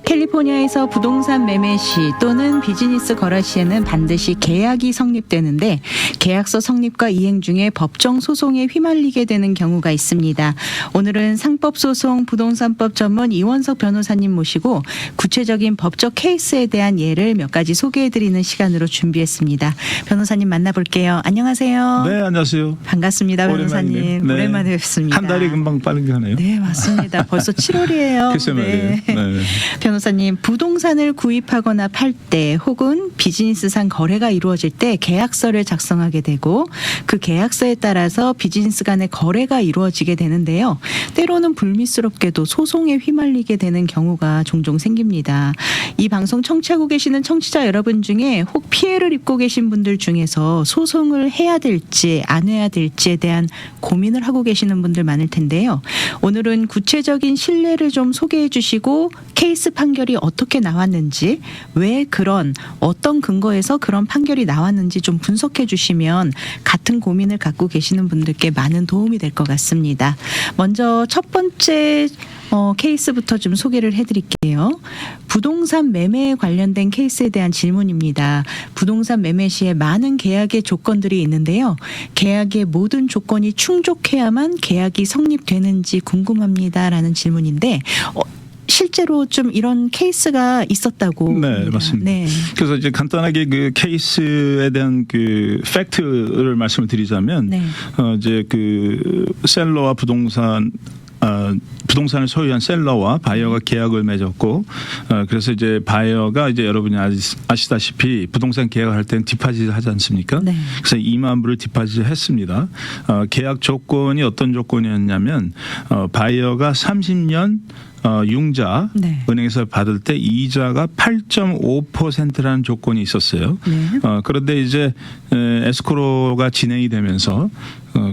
캘리포니아에서 부동산 매매 시 또는 비즈니스 거래 시에는 반드시 계약이 성립되는데 계약서 성립과 이행 중에 법정 소송에 휘말리게 되는 경우가 있습니다. 오늘은 상법소송 부동산법 전문 이원석 변호사님 모시고 구체적인 법적 케이스에 대한 예를 몇 가지 소개해드리는 시간으로 준비했습니다. 변호사님 만나볼게요. 안녕하세요. 네, 안녕하세요. 반갑습니다, 변호사님. 오랜만이네요. 네. 오랜만에 뵙습니다. 한 달이 금방 빠르게 가네요. 네, 맞습니다. 벌써 7월이에요. 글쎄 말이에요. 네. 변호사님, 부동산을 구입하거나 팔 때 혹은 비즈니스상 거래가 이루어질 때 계약서를 작성하게 되고 그 계약서에 따라서 비즈니스 간의 거래가 이루어지게 되는데요. 때로는 불미스럽게도 소송에 휘말리게 되는 경우가 종종 생깁니다. 이 방송 청취하고 계시는 청취자 여러분 중에 혹 피해를 입고 계신 분들 중에서 소송을 해야 될지 안 해야 될지에 대한 고민을 하고 계시는 분들 많을 텐데요. 오늘은 구체적인 신뢰를 좀 소개해 주시고 케이스 판결이 어떻게 나왔는지, 왜 그런 어떤 근거에서 그런 판결이 나왔는지 좀 분석해 주시면 같은 고민을 갖고 계시는 분들께 많은 도움이 될 것 같습니다. 먼저 첫 번째 케이스부터 좀 소개를 해드릴게요. 부동산 매매에 관련된 케이스에 대한 질문입니다. 부동산 매매 시에 많은 계약의 조건들이 있는데요. 계약의 모든 조건이 충족해야만 계약이 성립되는지 궁금합니다라는 질문인데 실제로 좀 이런 케이스가 있었다고. 네, 합니다. 맞습니다. 네. 그래서 이제 간단하게 그 케이스에 대한 그 팩트를 말씀을 드리자면, 네. 이제 그 셀러와 부동산을 소유한 셀러와 바이어가 계약을 맺었고, 그래서 이제 바이어가 이제 여러분이 아시다시피 부동산 계약을 할 때는 디파짓을 하지 않습니까? 네. 그래서 2만 불을 디파짓을 했습니다. 계약 조건이 어떤 조건이었냐면, 바이어가 30년 융자 네. 은행에서 받을 때 이자가 8.5%라는 조건이 있었어요. 네. 그런데 이제 에스코로가 진행이 되면서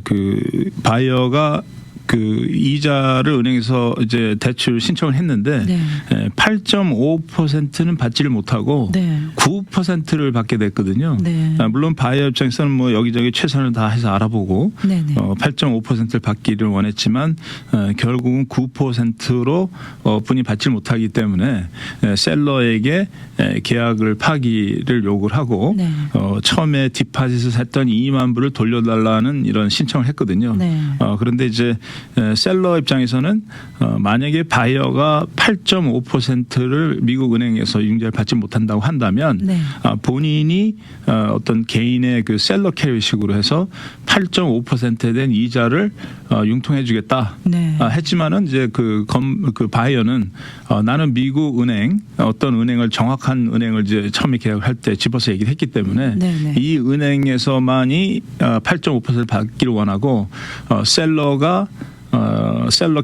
그 바이어가 그 이자를 은행에서 이제 대출 신청을 했는데 네. 8.5%는 받지를 못하고 네. 9%를 받게 됐거든요. 네. 물론 바이어 입장에서는 뭐 여기저기 최선을 다해서 알아보고 네네. 8.5%를 받기를 원했지만 결국은 9%로 분이 받지 못하기 때문에 셀러에게 계약을 파기를 요구를 하고 네. 처음에 디파짓을 했던 2만 불을 돌려달라는 이런 신청을 했거든요. 네. 그런데 이제 셀러 입장에서는 만약에 바이어가 8.5%를 미국 은행에서 융자를 받지 못한다고 한다면 네. 본인이 어떤 개인의 그 셀러 캐리식으로 해서 8.5%에 대한 이자를 융통해주겠다. 네. 했지만은 이제 그 바이어는 나는 미국 은행 어떤 은행을 정확한 은행을 이제 처음에 계약을 할 때 집어서 얘기를 했기 때문에 네네. 이 은행에서만이 8.5%를 받기를 원하고 셀러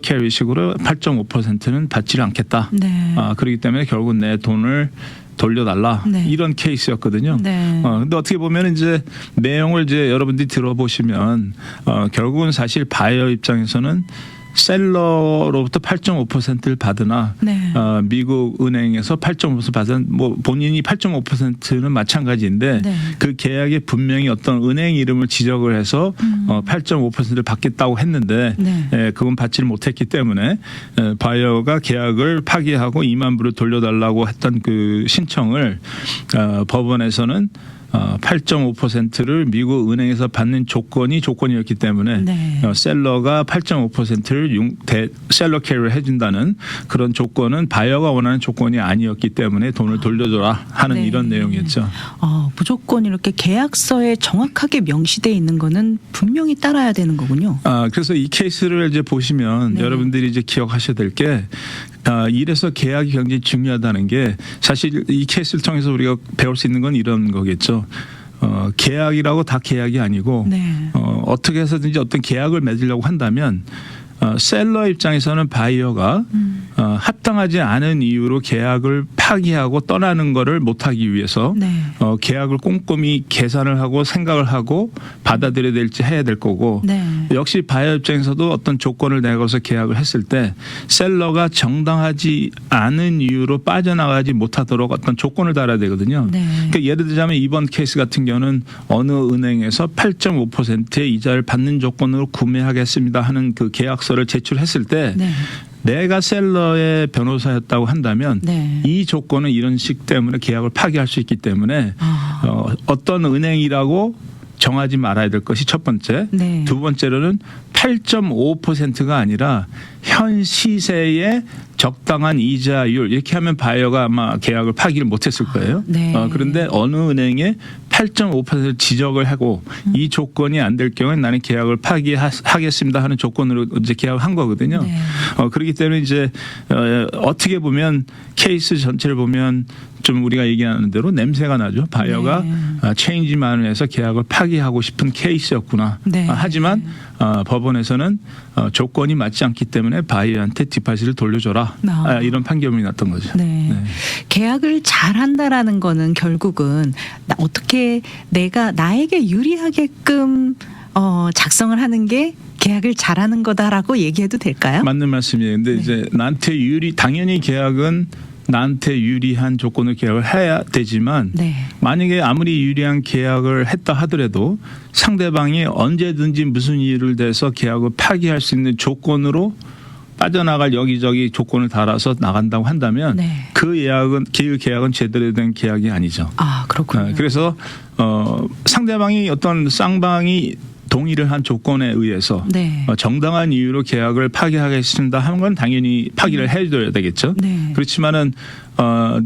캐리식으로 8.5%는 받지를 않겠다. 네. 그렇기 때문에 결국 내 돈을 돌려달라. 네. 이런 케이스였거든요. 네. 근데 어떻게 보면 이제 내용을 이제 여러분들이 들어보시면 결국은 사실 바이어 입장에서는 셀러로부터 8.5%를 받으나 네. 미국 은행에서 8.5% 받은 뭐 본인이 8.5%는 마찬가지인데 네. 그 계약에 분명히 어떤 은행 이름을 지적을 해서 8.5%를 받겠다고 했는데 네. 그건 받지를 못했기 때문에 바이어가 계약을 파기하고 2만 불을 돌려달라고 했던 그 신청을 법원에서는 8.5%를 미국 은행에서 받는 조건이었기 때문에 네. 셀러가 8.5%를 셀러 캐리를 해준다는 그런 조건은 바이어가 원하는 조건이 아니었기 때문에 돈을 돌려줘라 하는 네. 이런 내용이었죠. 무조건 이렇게 계약서에 정확하게 명시되어 있는 거는 분명히 따라야 되는 거군요. 그래서 이 케이스를 이제 보시면 네. 여러분들이 이제 기억하셔야 될 게 이래서 계약이 굉장히 중요하다는 게 사실 이 케이스를 통해서 우리가 배울 수 있는 건 이런 거겠죠. 계약이라고 다 계약이 아니고 네. 어떻게 해서든지 어떤 계약을 맺으려고 한다면 셀러 입장에서는 바이어가 합당하지 않은 이유로 계약을 파기하고 떠나는 것을 못하기 위해서 네. 계약을 꼼꼼히 계산을 하고 생각을 하고 받아들여야 될지 해야 될 거고 네. 역시 바이어 입장에서도 어떤 조건을 내걸어서 계약을 했을 때 셀러가 정당하지 않은 이유로 빠져나가지 못하도록 어떤 조건을 달아야 되거든요. 네. 그러니까 예를 들자면 이번 케이스 같은 경우는 어느 은행에서 8.5%의 이자를 받는 조건으로 구매하겠습니다 하는 그 계약서를 제출했을 때 네. 내가 셀러의 변호사였다고 한다면 네. 이 조건은 이런 식 때문에 계약을 파기할 수 있기 때문에 어떤 은행이라고 정하지 말아야 될 것이 첫 번째. 네. 두 번째로는 8.5%가 아니라 현 시세의 적당한 이자율 이렇게 하면 바이어가 아마 계약을 파기를 못했을 거예요. 네. 그런데 어느 은행에 8.5% 지적을 하고 이 조건이 안 될 경우에 나는 계약을 파기하겠습니다 하는 조건으로 이제 계약을 한 거거든요. 네. 그렇기 때문에 이제 어떻게 보면 케이스 전체를 보면 좀 우리가 얘기하는 대로 냄새가 나죠. 바이어가 네. 체인지만을 해서 계약을 파기하고 싶은 케이스였구나. 네. 하지만 법원에서는 조건이 맞지 않기 때문에 바이어한테 디파짓을 돌려줘라. 이런 판결이 났던 거죠. 네. 네. 계약을 잘한다라는 거는 결국은 어떻게 내가 나에게 유리하게끔 작성을 하는 게 계약을 잘하는 거다라고 얘기해도 될까요? 맞는 말씀이에요. 근데 네. 이제 나한테 당연히 계약은 나한테 유리한 조건을 계약을 해야 되지만 네. 만약에 아무리 유리한 계약을 했다 하더라도 상대방이 언제든지 무슨 일을 대서 계약을 파기할 수 있는 조건으로 빠져나갈 여기저기 조건을 달아서 나간다고 한다면 네. 그 계약은 제대로 된 계약이 아니죠. 아, 그렇군요. 그래서 상대방이 어떤 쌍방이 동의를 한 조건에 의해서 네. 정당한 이유로 계약을 파기하겠습니다 하는 건 당연히 파기를 해줘야 되겠죠. 네. 그렇지만은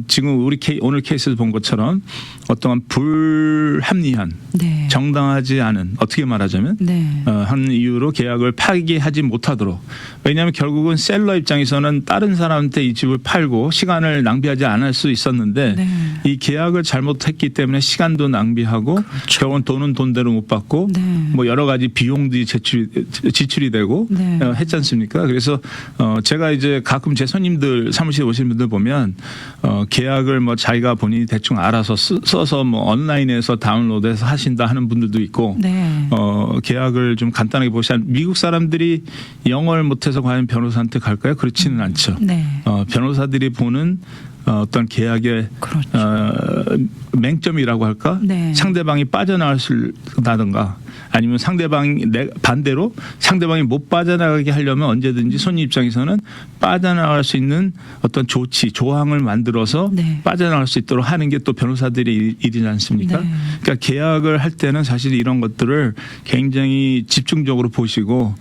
지금 오늘 케이스에서 본 것처럼 어떠한 불합리한 네. 정당하지 않은 어떻게 말하자면 네. 한 이유로 계약을 파기하지 못하도록 왜냐하면 결국은 셀러 입장에서는 다른 사람한테 이 집을 팔고 시간을 낭비하지 않을 수 있었는데 네. 이 계약을 잘못했기 때문에 시간도 낭비하고 그렇죠. 결국은 돈은 돈대로 못 받고 네. 뭐 여러 가지 비용들이 지출이 되고 네. 했지 않습니까? 그래서 제가 이제 가끔 제 손님들 사무실에 오시는 분들 보면 계약을 뭐 자기가 본인이 대충 알아서 써서 뭐 온라인에서 다운로드해서 하신다 하는 분들도 있고 네. 계약을 좀 간단하게 보시면 미국 사람들이 영어를 못해서 과연 변호사한테 갈까요? 그렇지는 않죠. 네. 변호사들이 보는 어떤 계약의 그렇죠. 맹점이라고 할까? 네. 상대방이 빠져나갈 수 있다든가 아니면 반대로 상대방이 못 빠져나가게 하려면 언제든지 손님 입장에서는 빠져나갈 수 있는 어떤 조항을 만들어서 네. 빠져나갈 수 있도록 하는 게 또 변호사들의 일이지 않습니까? 네. 그러니까 계약을 할 때는 사실 이런 것들을 굉장히 집중적으로 보시고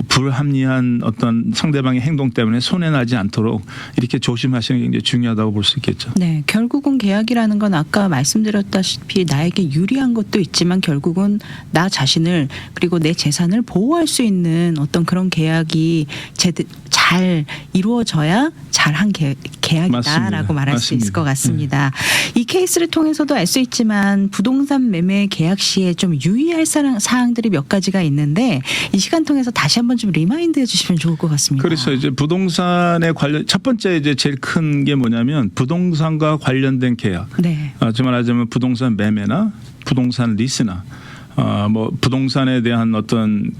불합리한 어떤 상대방의 행동 때문에 손해나지 않도록 이렇게 조심하시는 게 굉장히 중요하다고 볼 수 있겠죠. 네, 결국은 계약이라는 건 아까 말씀드렸다시피 나에게 유리한 것도 있지만 결국은 나 자신을 그리고 내 재산을 보호할 수 있는 어떤 그런 계약이 잘 이루어져야 잘한 계약이다라고 맞습니다. 말할 수 있을 맞습니다. 것 같습니다. 이 케이스를 통해서도 알 수 있지만 부동산 매매 계약 시에 좀 유의할 사항들이 몇 가지가 있는데 이 시간 통해서 다시 한번 좀 리마인드 해주시면 좋을 것 같습니다. 그래서 이제 부동산에 첫 번째 이제 제일 큰 게 뭐냐면 부동산과 관련된 계약. 네. 좀 말하자면 부동산 매매나 부동산 리스나 뭐 부동산에 대한 어떤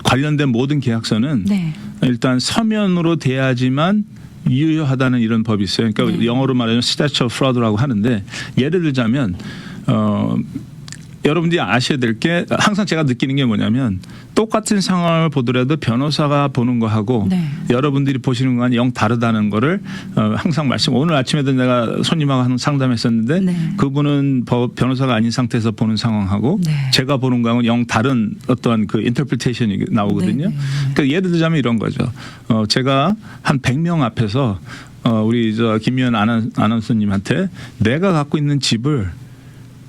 관련된 모든 계약서는 네. 일단 서면으로 돼야지만 유효하다는 이런 법이 있어요. 그러니까 네. 영어로 말하면 statute of fraud라고 하는데 예를 들자면 여러분들이 아셔야 될 게 항상 제가 느끼는 게 뭐냐면 똑같은 상황을 보더라도 변호사가 보는 거하고 네. 여러분들이 보시는 거는 영 다르다는 거를 항상 오늘 아침에도 내가 손님하고 하는 상담했었는데 네. 그분은 변호사가 아닌 상태에서 보는 상황하고 네. 제가 보는 거하고 영 다른 어떠한 그 인터프리테이션이 나오거든요. 네, 네. 그러니까 예를 들자면 이런 거죠. 제가 한 100명 앞에서 우리 김미연 아나운서님한테 내가 갖고 있는 집을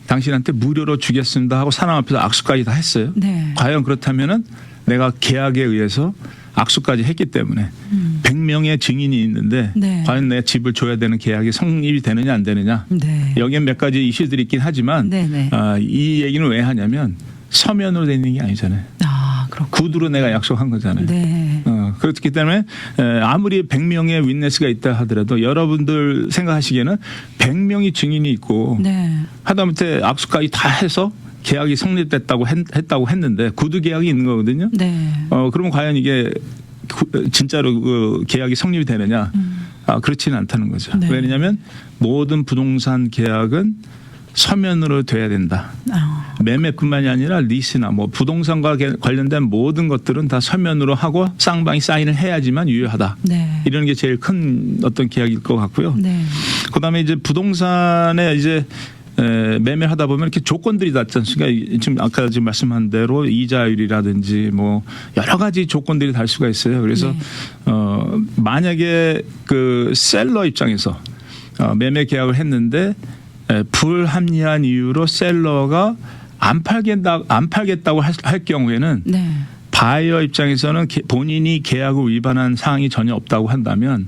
당신한테 무료로 주겠습니다 하고 사람 앞에서 악수까지 다 했어요. 네. 과연 그렇다면은 내가 계약에 의해서 악수까지 했기 때문에 100명의 증인이 있는데 네. 과연 내 집을 줘야 되는 계약이 성립이 되느냐 안 되느냐. 네. 여기엔 몇 가지 이슈들이 있긴 하지만 네, 네. 이 얘기는 왜 하냐면 서면으로 돼 있는 게 아니잖아요. 아, 그렇군요. 구두로 내가 약속한 거잖아요. 네. 그렇기 때문에 아무리 100명의 윈네스가 있다 하더라도 여러분들 생각하시기에는 100명이 증인이 있고 네. 하다못해 악수까지 다 해서 계약이 성립됐다고 했는데 구두 계약이 있는 거거든요. 네. 그러면 과연 이게 진짜로 그 계약이 성립이 되느냐? 그렇지는 않다는 거죠. 네. 왜냐하면 모든 부동산 계약은 서면으로 돼야 된다. 매매뿐만이 아니라 리스나 뭐 부동산과 관련된 모든 것들은 다 서면으로 하고 쌍방이 사인을 해야지만 유효하다. 네. 이런 게 제일 큰 어떤 계약일 것 같고요. 네. 그다음에 이제 부동산에 이제 매매를 하다 보면 이렇게 조건들이 닿지 않습니까? 지금 아까 지금 말씀한 대로 이자율이라든지 뭐 여러 가지 조건들이 달 수가 있어요. 그래서 네. 만약에 그 셀러 입장에서 매매 계약을 했는데 불합리한 이유로 셀러가 안 팔겠다고 할 경우에는 네. 바이어 입장에서는 본인이 계약을 위반한 사항이 전혀 없다고 한다면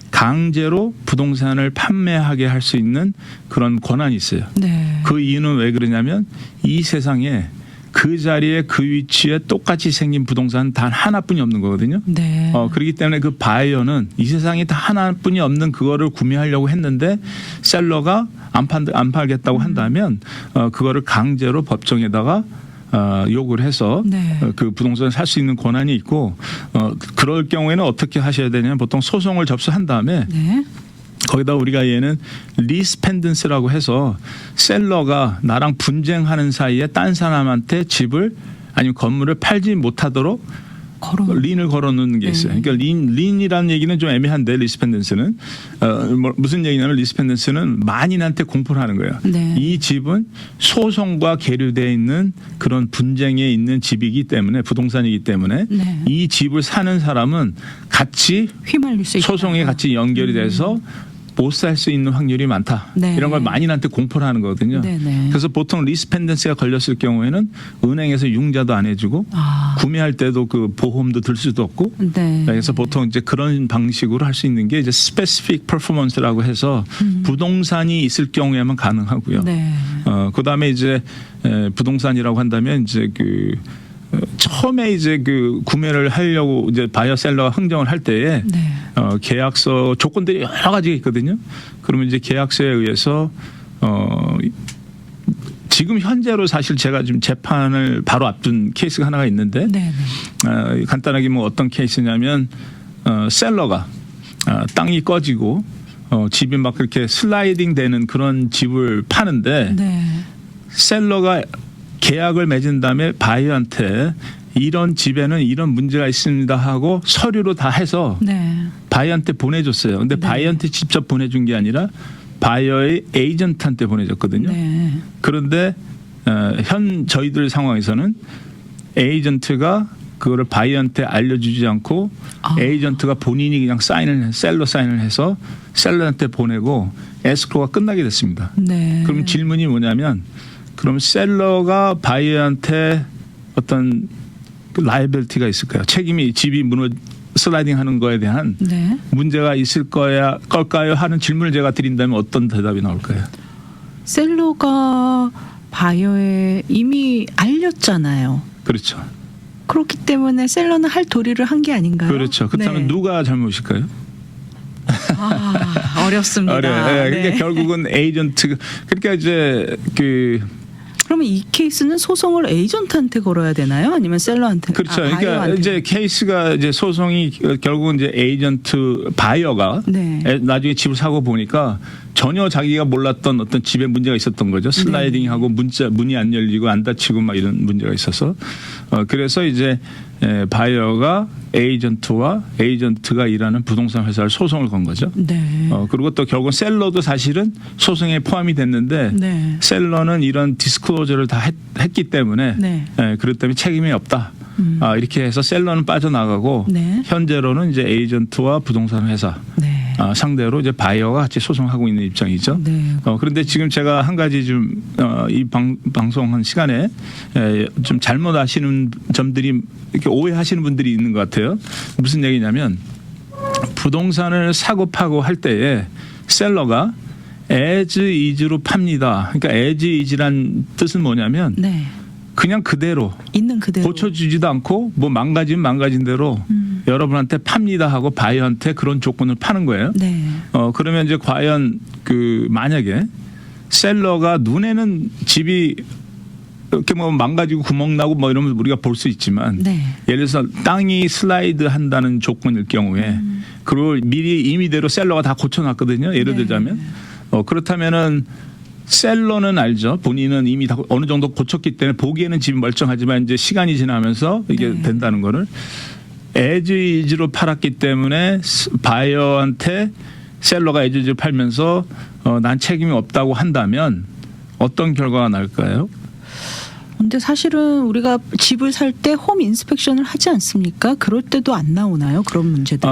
강제로 부동산을 판매하게 할 수 있는 그런 권한이 있어요. 네. 그 이유는 왜 그러냐면 이 세상에 그 자리에 그 위치에 똑같이 생긴 부동산 단 하나뿐이 없는 거거든요. 네. 그렇기 때문에 그 바이어는 이 세상에 다 하나뿐이 없는 그거를 구매하려고 했는데 셀러가 안 팔겠다고 한다면 그거를 강제로 법정에다가 요구를 해서 네. 그 부동산을 살 수 있는 권한이 있고 그럴 경우에는 어떻게 하셔야 되냐면 보통 소송을 접수한 다음에 네. 거기다 우리가 얘는 리스 펜던스라고 해서 셀러가 나랑 분쟁하는 사이에 딴 사람한테 집을 아니면 건물을 팔지 못하도록 린을 걸어놓는 게 있어요. 그러니까 린이라는 얘기는 좀 애매한데 리스펜던스는 무슨 얘기냐면 리스펜던스는 만인한테 공포를 하는 거예요. 네. 이 집은 소송과 계류되어 있는 그런 분쟁에 있는 집이기 때문에 부동산이기 때문에 네. 이 집을 사는 사람은 같이 휘말릴 수 있다. 소송에 같이 연결이 돼서 못 살 수 있는 확률이 많다. 네. 이런 걸 만인한테 공포를 하는 거거든요. 네네. 그래서 보통 리스펜던스가 걸렸을 경우에는 은행에서 융자도 안 해주고 구매할 때도 그 보험도 들 수도 없고 네. 그래서 보통 이제 그런 방식으로 할 수 있는 게 이제 specific performance라고 해서 부동산이 있을 경우에만 가능하고요. 네. 그다음에 이제 부동산이라고 한다면 이제 처음에 이제 그 구매를 하려고 이제 바이어 셀러가 흥정을 할 때에 네. 계약서 조건들이 여러 가지가 있거든요. 그러면 이제 계약서에 의해서 지금 현재로 사실 제가 지금 재판을 바로 앞둔 케이스가 하나가 있는데 네. 간단하게 뭐 어떤 케이스냐면 셀러가 땅이 꺼지고 집이 막 그렇게 슬라이딩 되는 그런 집을 파는데 네. 셀러가 계약을 맺은 다음에 바이어한테 이런 집에는 이런 문제가 있습니다 하고 서류로 다 해서 네. 바이어한테 보내줬어요. 근데 바이어한테 직접 보내준 게 아니라 바이어의 에이전트한테 보내줬거든요. 네. 그런데 저희들 상황에서는 에이전트가 그거를 바이어한테 알려주지 않고 에이전트가 본인이 그냥 셀러 사인을 해서 셀러한테 보내고 에스크로가 끝나게 됐습니다. 네. 그럼 질문이 뭐냐면 그럼 셀러가 바이어한테 어떤 라이빌티가 있을까요? 책임이 집이 슬라이딩하는 거에 대한 네. 문제가 있을 걸까요? 하는 질문을 제가 드린다면 어떤 대답이 나올까요? 셀러가 바이어에 이미 알렸잖아요. 그렇죠. 그렇기 때문에 셀러는 할 도리를 한 게 아닌가요? 그렇죠. 그렇다면 네. 누가 잘못일까요? 어렵습니다. 어려워요. 네. 네. 그러니까 결국은 에이전트 그러니까 이제 그러면 이 케이스는 소송을 에이전트한테 걸어야 되나요? 아니면 셀러한테? 그렇죠. 그러니까 바이어한테? 이제 케이스가 이제 소송이 결국은 이제 에이전트 바이어가 네. 나중에 집을 사고 보니까 전혀 자기가 몰랐던 어떤 집에 문제가 있었던 거죠. 슬라이딩하고 문이 안 열리고 안 닫히고 막 이런 문제가 있어서 그래서 이제 바이어가 에이전트가 일하는 부동산 회사를 소송을 건 거죠. 네. 그리고 또 결국 셀러도 사실은 소송에 포함이 됐는데 네. 셀러는 이런 디스클로저를 다 했기 때문에 네. 그렇기 때문에 책임이 없다. 이렇게 해서 셀러는 빠져나가고 네. 현재로는 이제 에이전트와 부동산 회사 네. 상대로 이제 바이어가 같이 소송하고 있는 입장이죠. 네. 그런데 지금 제가 한 가지 좀 이 방송한 시간에 좀 잘못 아시는 점들이 이렇게 오해하시는 분들이 있는 것 같아요. 무슨 얘기냐면 부동산을 사고 파고 할 때에 셀러가 as is로 팝니다. 그러니까 as is란 뜻은 뭐냐면 네. 그냥 그대로 있는 그대로 고쳐주지도 않고 뭐 망가지면 망가진 대로 여러분한테 팝니다 하고 바이어한테 그런 조건을 파는 거예요. 네. 그러면 이제 과연 만약에 셀러가 눈에는 집이 이렇게 뭐 망가지고 구멍 나고 뭐 이러면 우리가 볼 수 있지만 네. 예를 들어서 땅이 슬라이드 한다는 조건일 경우에 그걸 미리 임의대로 셀러가 다 고쳐놨거든요. 예를 네. 들자면 그렇다면은 셀러는 알죠. 본인은 이미 다 어느 정도 고쳤기 때문에 보기에는 집이 멀쩡하지만 이제 시간이 지나면서 이게 네. 된다는 거를 에즈이즈로 팔았기 때문에 바이어한테 셀러가 에즈이즈를 팔면서 난 책임이 없다고 한다면 어떤 결과가 날까요? 근데 사실은 우리가 집을 살 때 홈 인스펙션을 하지 않습니까? 그럴 때도 안 나오나요? 그런 문제들이?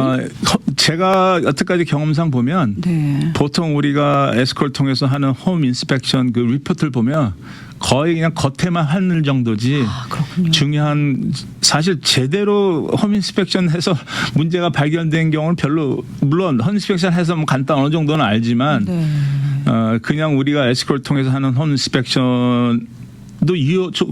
제가 여태까지 경험상 보면 네. 보통 우리가 에스코를 통해서 하는 홈 인스펙션 그 리포트를 보면 거의 그냥 겉에만 하는 정도지 아, 그렇군요. 중요한 사실 제대로 홈 인스펙션 해서 문제가 발견된 경우는 별로 물론 홈 인스펙션 해서 뭐 간단 어느 정도는 알지만 네. 그냥 우리가 에스코를 통해서 하는 홈 인스펙션 도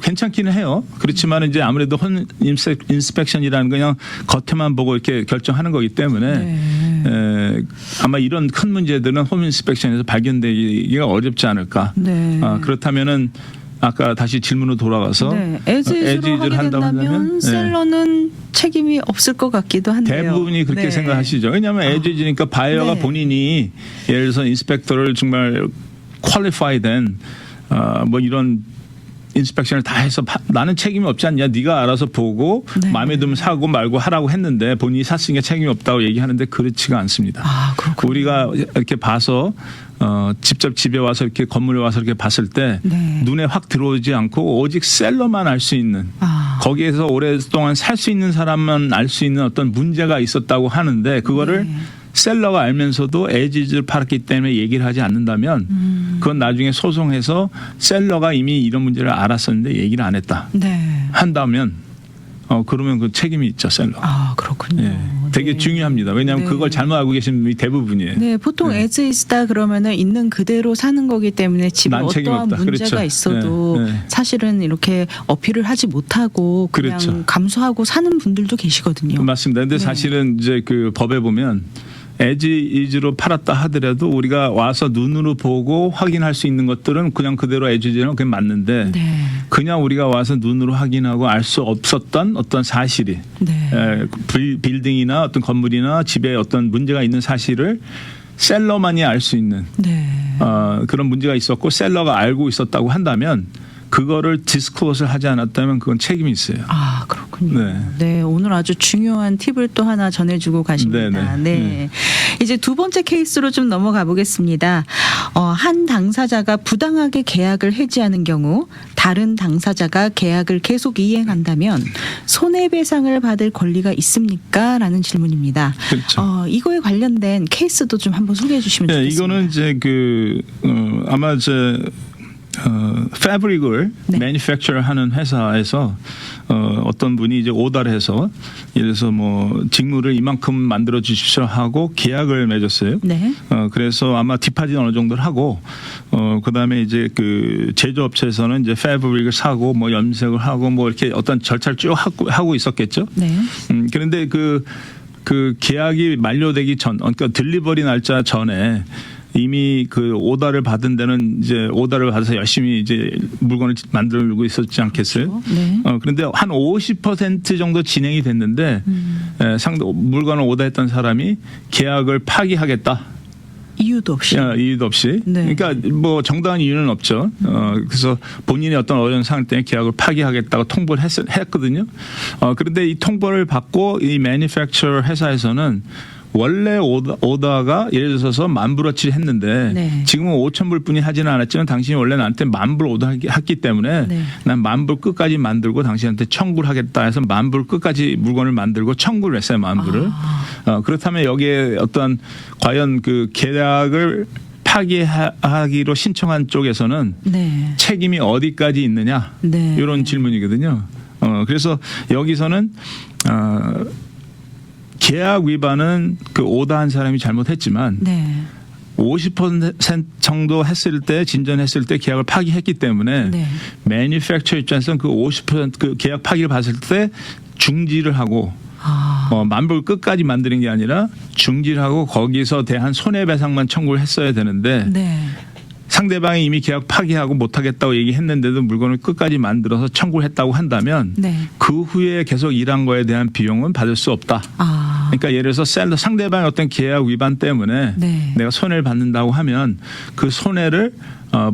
괜찮기는 해요. 그렇지만 이제 아무래도 홈 인스펙션이라는 그냥 겉에만 보고 이렇게 결정하는 거기 때문에 네. 아마 이런 큰 문제들은 홈 인스펙션에서 발견되기가 어렵지 않을까. 네. 그렇다면은 아까 다시 질문으로 돌아가서 네. 에즈이즈로 하게 된다면 셀러는 책임이 없을 것 같기도 한데요. 대부분이 그렇게 네. 생각하시죠. 왜냐하면 에즈이즈니까 바이어가 네. 본인이 예를 들어서 인스펙터를 정말 퀄리파이된 뭐 이런 인스펙션을 다 해서 나는 책임이 없지 않냐. 네가 알아서 보고 네. 마음에 들면 사고 말고 하라고 했는데 본인이 샀으니까 책임이 없다고 얘기하는데 그렇지가 않습니다. 아, 그렇군요. 우리가 이렇게 봐서 직접 집에 와서 이렇게 건물에 와서 이렇게 봤을 때 네. 눈에 확 들어오지 않고 오직 셀러만 알 수 있는 거기에서 오랫동안 살 수 있는 사람만 알 수 있는 어떤 문제가 있었다고 하는데 그거를 네. 셀러가 알면서도 에즈이즈를 팔았기 때문에 얘기를 하지 않는다면 그건 나중에 소송해서 셀러가 이미 이런 문제를 알았었는데 얘기를 안 했다 네. 한다면 그러면 그 책임이 있죠 셀러. 아, 그렇군요. 예, 되게 네. 중요합니다. 왜냐하면 네. 그걸 잘못 알고 계신 분이 대부분이에요. 네, 보통 네. 에즈이즈다 그러면은 있는 그대로 사는 거기 때문에 집에 난 책임 어떠한 없다. 문제가 그렇죠. 있어도 네, 네. 사실은 이렇게 어필을 하지 못하고 그냥 그렇죠. 감수하고 사는 분들도 계시거든요. 맞습니다. 근데 네. 사실은 이제 그 법에 보면 에즈이즈로 팔았다 하더라도 우리가 와서 눈으로 보고 확인할 수 있는 것들은 그냥 그대로 에즈이즈는 그게 맞는데 네. 그냥 우리가 와서 눈으로 확인하고 알 수 없었던 어떤 사실이 네. 빌딩이나 어떤 건물이나 집에 어떤 문제가 있는 사실을 셀러만이 알 수 있는 네. 그런 문제가 있었고 셀러가 알고 있었다고 한다면 그거를 디스클로스를 하지 않았다면 그건 책임이 있어요. 아, 그렇군요. 네. 네, 오늘 아주 중요한 팁을 또 하나 전해주고 가십니다. 네, 네. 네. 이제 두 번째 케이스로 좀 넘어가 보겠습니다. 한 당사자가 부당하게 계약을 해지하는 경우 다른 당사자가 계약을 계속 이행한다면 손해배상을 받을 권리가 있습니까? 라는 질문입니다. 그렇죠. 이거에 관련된 케이스도 좀 한번 소개해 주시면 네, 좋겠습니다. 이거는 이제 아마 이제 패브릭을 네. 매니팩처를 하는 회사에서 어떤 분이 이제 오더를 해서 예를 들어서 뭐 직무를 이만큼 만들어 주십시오 하고 계약을 맺었어요. 네. 그래서 아마 디파짓 어느 정도를 하고 그다음에 이제 그 제조업체에서는 이제 패브릭을 사고 뭐 염색을 하고 뭐 이렇게 어떤 절차를 쭉 하고 있었겠죠. 네. 그런데 그 계약이 만료되기 전, 그러니까 딜리버리 날짜 전에 이미 그 오더를 받은 데는 이제 오더를 받아서 열심히 이제 물건을 만들고 있었지 않겠어요? 네. 그런데 한 50% 정도 진행이 됐는데 상대 물건을 오더했던 사람이 계약을 파기하겠다. 이유도 없이. 이유도 없이. 네. 그러니까 뭐 정당한 이유는 없죠. 그래서 본인의 어떤 어려운 상황 때문에 계약을 파기하겠다고 통보를 했거든요. 그런데 이 통보를 받고 이 매니팩처러 회사에서는 원래 오더가 예를 들어서 10,000불어치를 했는데 네. 지금은 5,000불 뿐이 하지는 않았지만 당신이 원래 나한테 10,000불 오더했기 때문에 네. 난 10,000불 끝까지 만들고 당신한테 1,000불 하겠다 해서 10,000불 끝까지 물건을 만들고 1,000불을 했어요. 10,000불을. 그렇다면 여기에 어떤 과연 그 계약을 파기하기로 신청한 쪽에서는 네. 책임이 어디까지 있느냐 네. 이런 질문이거든요. 그래서 여기서는 계약 위반은 그 오더한 사람이 잘못했지만 네. 50% 정도 했을 때 진전했을 때 계약을 파기했기 때문에 네. 매니팩처 입장에서는 그 50% 그 계약 파기를 봤을 때 중지를 하고 10,000불 끝까지 만드는 게 아니라 중지를 하고 거기서 대한 손해배상만 청구를 했어야 되는데 네. 상대방이 이미 계약 파기하고 못하겠다고 얘기했는데도 물건을 끝까지 만들어서 청구를 했다고 한다면 네. 그 후에 계속 일한 거에 대한 비용은 받을 수 없다. 그러니까 예를 들어서 셀러 상대방의 어떤 계약 위반 때문에 네. 내가 손해를 받는다고 하면 그 손해를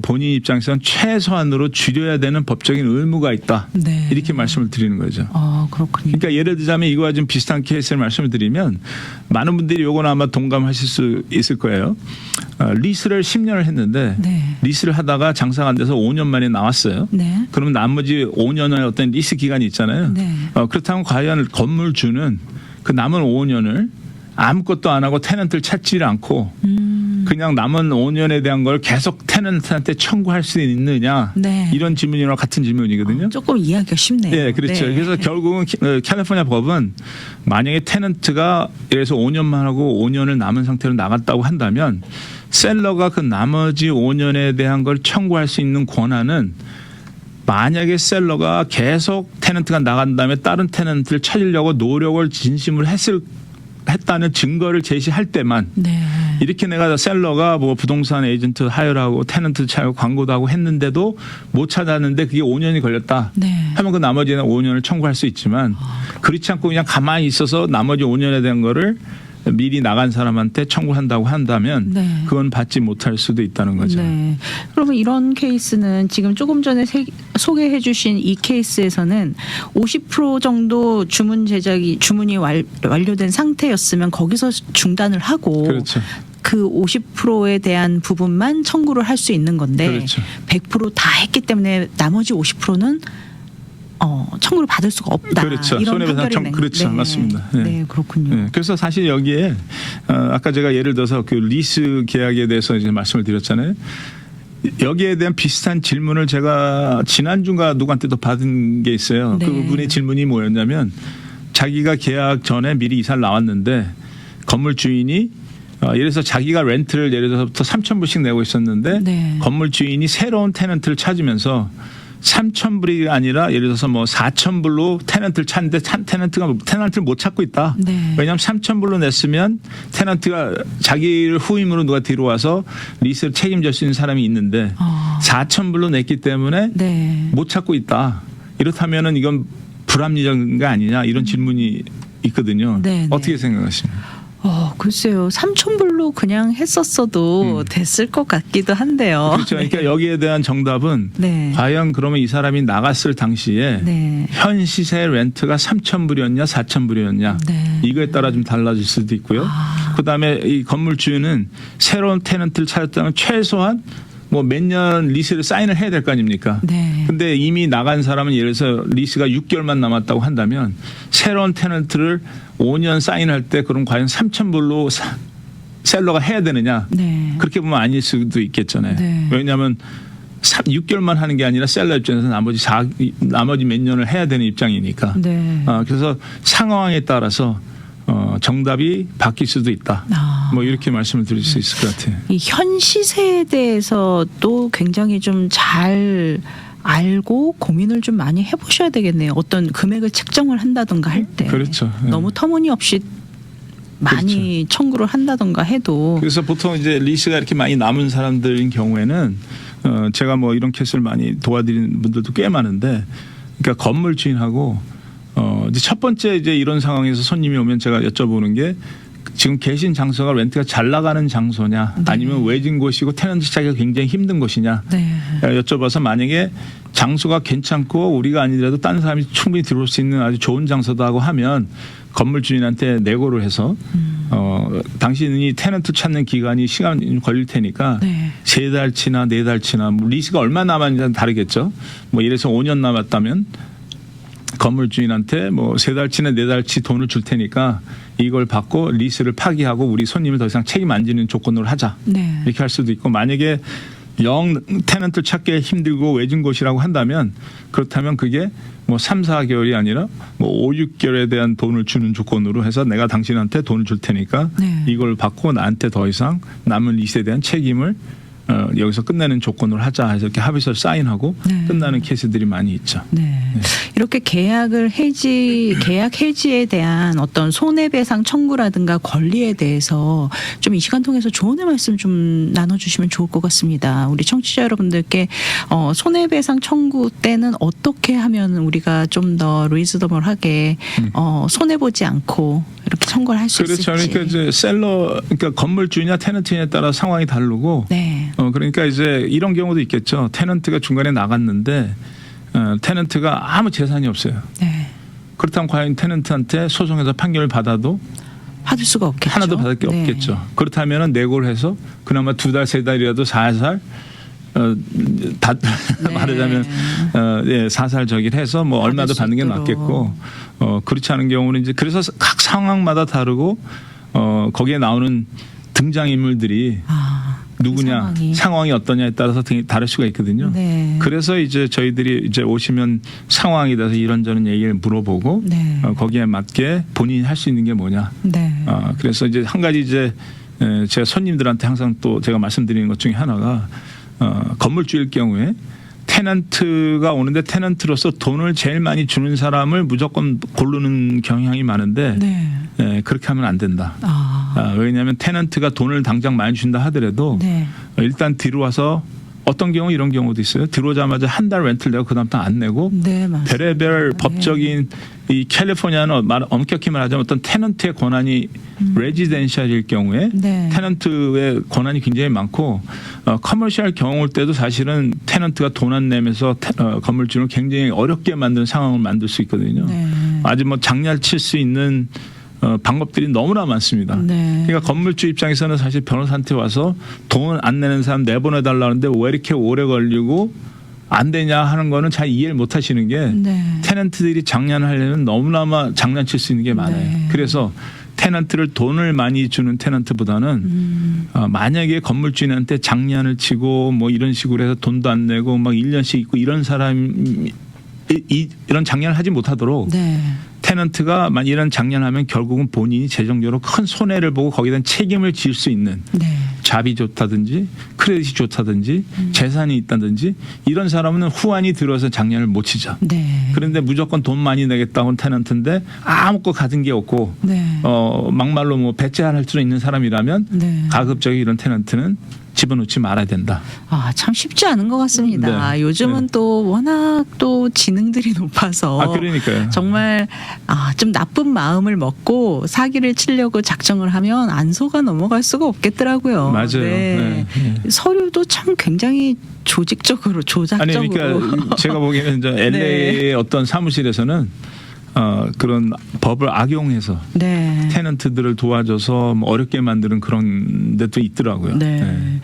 본인 입장에서는 최소한으로 줄여야 되는 법적인 의무가 있다. 네. 이렇게 말씀을 드리는 거죠. 그렇군요. 그러니까 예를 들자면 이거와 좀 비슷한 케이스를 말씀을 드리면 많은 분들이 요거는 아마 동감하실 수 있을 거예요. 리스를 10년을 했는데 네. 리스를 하다가 장사가 안 돼서 5년 만에 나왔어요. 네. 그러면 나머지 5년의 어떤 리스 기간이 있잖아요. 네. 그렇다면 과연 건물주는 그 남은 5년을 아무것도 안 하고 테넌트를 찾지를 않고 그냥 남은 5년에 대한 걸 계속 테넌트한테 청구할 수 있느냐 네. 이런 질문이랑 같은 질문이거든요. 조금 이해하기가 쉽네요. 네, 그렇죠. 네. 그래서 결국은 캘리포니아 법은 만약에 테넌트가 예를 들어서 5년만 하고 5년을 남은 상태로 나갔다고 한다면 셀러가 그 나머지 5년에 대한 걸 청구할 수 있는 권한은 만약에 셀러가 계속 테넌트가 나간 다음에 다른 테넌트를 찾으려고 노력을 진심으로 했다는 증거를 제시할 때만 네. 이렇게 내가 셀러가 뭐 부동산 에이전트 하여라고 테넌트 찾고 광고도 하고 했는데도 못 찾았는데 그게 5년이 걸렸다 네. 하면 그 나머지는 5년을 청구할 수 있지만 그렇지 않고 그냥 가만히 있어서 나머지 5년에 대한 거를 미리 나간 사람한테 청구한다고 한다면 네. 그건 받지 못할 수도 있다는 거죠. 네. 그러면 이런 케이스는 지금 조금 전에 소개해 주신 이 케이스에서는 50% 정도 주문이 완료된 상태였으면 거기서 중단을 하고 그렇죠. 그 50%에 대한 부분만 청구를 할 수 있는 건데 그렇죠. 100% 다 했기 때문에 나머지 50%는 청구를 받을 수가 없다. 그렇죠. 이런 손해배상 판결이 낸 그렇죠. 네. 맞습니다. 네. 네, 그렇군요. 네, 그래서 사실 여기에 아까 제가 예를 들어서 그 리스 계약에 대해서 이제 말씀을 드렸잖아요. 여기에 대한 비슷한 질문을 제가 지난주인가 누구한테도 받은 게 있어요. 네. 그분의 질문이 뭐였냐면 자기가 계약 전에 미리 이사를 나왔는데 건물 주인이 예를 들어서 자기가 렌트를 예를 들어서부터 3,000불씩 내고 있었는데 네. 건물 주인이 새로운 테넌트를 찾으면서 3,000불이 아니라 예를 들어서 뭐 4,000불로 테넌트를 찾는데 테넌트를 못 찾고 있다. 네. 왜냐하면 3,000불로 냈으면 테넌트가 자기를 후임으로 누가 들어와서 리스를 책임질 수 있는 사람이 있는데 4,000불로 냈기 때문에 네. 못 찾고 있다. 이렇다면은 이건 불합리적인 거 아니냐 이런 질문이 있거든요. 네, 네. 어떻게 생각하십니까? 글쎄요. 3,000불로 그냥 했었어도 됐을 것 같기도 한데요. 그렇죠. 그러니까 여기에 대한 정답은 네. 과연 그러면 이 사람이 나갔을 당시에 네. 현 시세 렌트가 3,000불이었냐 4,000불이었냐 네. 이거에 따라 좀 달라질 수도 있고요. 그다음에 이 건물주는 새로운 테넌트를 찾았다면 최소한 뭐 몇 년 리스를 사인을 해야 될 거 아닙니까? 네. 근데 이미 나간 사람은 예를 들어서 리스가 6개월만 남았다고 한다면 새로운 테넌트를 5년 사인할 때 그럼 과연 3,000불로 셀러가 해야 되느냐? 네. 그렇게 보면 아닐 수도 있겠잖아요. 네. 왜냐하면 6개월만 하는 게 아니라 셀러 입장에서 나머지 몇 년을 해야 되는 입장이니까. 네. 그래서 상황에 따라서 정답이 바뀔 수도 있다. 뭐 이렇게 말씀을 드릴 수 있을 것 같아요. 이 현 시세에 대해서 또 굉장히 좀 잘 알고 고민을 좀 많이 해보셔야 되겠네요. 어떤 금액을 책정을 한다던가 할 때. 그렇죠. 네. 너무 터무니없이 많이 청구를 한다던가 해도. 그래서 보통 이제 리스가 이렇게 많이 남은 사람들인 경우에는 제가 뭐 이런 케이스를 많이 도와드리는 분들도 꽤 많은데, 그러니까 건물 주인하고 이제 첫 번째 이제 이런 상황에서 손님이 오면 제가 여쭤보는 게 지금 계신 장소가 렌트가 잘 나가는 장소냐 아니면 외진 곳이고 테넌트 찾기가 굉장히 힘든 곳이냐 네. 여쭤봐서 만약에 장소가 괜찮고 우리가 아니더라도 다른 사람이 충분히 들어올 수 있는 아주 좋은 장소다고 하면 건물 주인한테 내고를 해서 당신이 테넌트 찾는 기간이 시간이 걸릴 테니까 네. 3달치나 4달치나 뭐 리스가 얼마 남았는지는 다르겠죠. 뭐 예를 들어서 5년 남았다면 건물 주인한테 뭐 3달치나 4달치 돈을 줄 테니까 이걸 받고 리스를 파기하고 우리 손님을 더 이상 책임 안 지는 조건으로 하자. 네. 이렇게 할 수도 있고, 만약에 영 테넌트를 찾기 힘들고 외진 곳이라고 한다면 그렇다면 그게 뭐 3, 4개월이 아니라 뭐 5, 6개월에 대한 돈을 주는 조건으로 해서 내가 당신한테 돈을 줄 테니까 네. 이걸 받고 나한테 더 이상 남은 리스에 대한 책임을 여기서 끝내는 조건으로 하자 해서 이렇게 합의서 사인하고 네. 끝나는 케이스들이 많이 있죠. 네. 이렇게 계약 해지에 대한 어떤 손해배상 청구라든가 권리에 대해서 좀 이 시간 통해서 조언의 말씀 좀 나눠주시면 좋을 것 같습니다. 우리 청취자 여러분들께 손해배상 청구 때는 어떻게 하면 우리가 좀 더 리즈너블하게 손해 보지 않고 이렇게 청구를 할 수 그렇죠. 있을지. 그러니까 이제 그러니까 건물주냐 테넌트냐에 따라 상황이 다르고. 네. 그러니까 이제 이런 경우도 있겠죠. 테넌트가 중간에 나갔는데 테넌트가 아무 재산이 없어요. 네. 그렇다면 과연 테넌트한테 소송에서 판결을 받아도 받을 수가 없겠죠. 하나도 받을 게 네. 없겠죠. 그렇다면 내고를 해서 그나마 2달, 3달이라도 살살 네. 말하자면 사살 저기를 해서 뭐 받을 얼마도 수 받는 게 있도록. 낫겠고 그렇지 않은 경우는 이제 그래서 각 상황마다 다르고 거기에 나오는 등장인물들이 누구냐 상황이 어떠냐에 따라서 되게 다를 수가 있거든요. 네. 그래서 이제 저희들이 이제 오시면 상황에 대해서 이런저런 얘기를 물어보고 네. 거기에 맞게 본인이 할 수 있는 게 뭐냐. 네. 그래서 이제 한 가지 이제 제가 손님들한테 항상 또 제가 말씀드리는 것 중에 하나가 건물주일 경우에 테넌트가 오는데 테넌트로서 돈을 제일 많이 주는 사람을 무조건 고르는 경향이 많은데 네. 그렇게 하면 안 된다. 왜냐하면 테넌트가 돈을 당장 많이 준다 하더라도 네. 일단 들어와서 어떤 경우 이런 경우도 있어요. 들어오자마자 한 달 렌트를 내고 그다음부터 안 내고 네, 맞습니다. 별의별 법적인 이 캘리포니아는 엄격히 말하자면 어떤 테넌트의 권한이 레지덴셜일 경우에 네. 테넌트의 권한이 굉장히 많고 커머셜 경우 올 때도 사실은 테넌트가 돈 안 내면서 건물주를 굉장히 어렵게 만드는 상황을 만들 수 있거든요. 네. 아주 뭐 장난칠 수 있는 방법들이 너무나 많습니다. 네. 그러니까 건물주 입장에서는 사실 변호사한테 와서 돈 안 내는 사람 내보내달라는데 왜 이렇게 오래 걸리고 안 되냐 하는 거는 잘 이해를 못 하시는 게 네. 테넌트들이 장난하려면 너무나 장난칠 수 있는 게 많아요. 네. 그래서 테넌트를 돈을 많이 주는 테넌트보다는 만약에 건물주인한테 장난을 치고 뭐 이런 식으로 해서 돈도 안 내고 막 1년씩 있고 이런 사람이 이런 장난을 하지 못하도록 네. 테넌트가 이런 장난하면 결국은 본인이 재정적으로 큰 손해를 보고 거기에 대한 책임을 질 수 있는 네. 잡이 좋다든지 크레딧이 좋다든지 재산이 있다든지 이런 사람은 후환이 들어서 장난을 못 치죠. 네. 그런데 무조건 돈 많이 내겠다고 하는 테넌트인데 아무것도 가진 게 없고 네. 막말로 뭐 배째할 수 있는 사람이라면 네. 가급적이 이런 테넌트는 집어넣지 말아야 된다. 참 쉽지 않은 것 같습니다. 네. 요즘은 네. 또 워낙 또 지능들이 높아서 그러니까요. 정말 좀 나쁜 마음을 먹고 사기를 치려고 작정을 하면 안 속아 넘어갈 수가 없겠더라고요. 맞아요. 네. 네. 서류도 참 굉장히 조직적으로 조작적으로. 아니 그러니까 제가 보기에는 이제 LA의 네. 어떤 사무실에서는 그런 법을 악용해서 네. 테넌트들을 도와줘서 뭐 어렵게 만드는 그런 데도 있더라고요. 네. 네.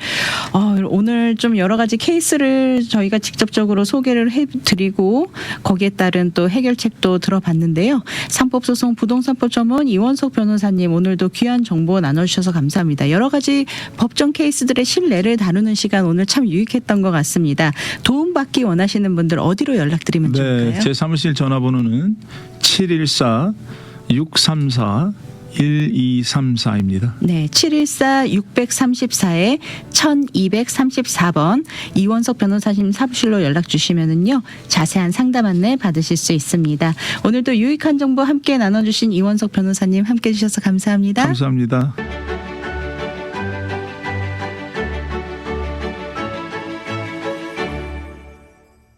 오늘 좀 여러 가지 케이스를 저희가 직접적으로 소개를 해드리고 거기에 따른 또 해결책도 들어봤는데요. 상법소송 부동산법 전문 이원석 변호사님 오늘도 귀한 정보 나눠주셔서 감사합니다. 여러 가지 법정 케이스들의 실내를 다루는 시간 오늘 참 유익했던 것 같습니다. 도움받기 원하시는 분들 어디로 연락드리면 좋을까요? 네, 제 사무실 전화번호는 714-634-1234입니다. 네, 714-634-1234번 이원석 변호사님 사무실로 연락 주시면은요 자세한 상담 안내 받으실 수 있습니다. 오늘도 유익한 정보 함께 나눠주신 이원석 변호사님 함께 해주셔서 감사합니다. 감사합니다.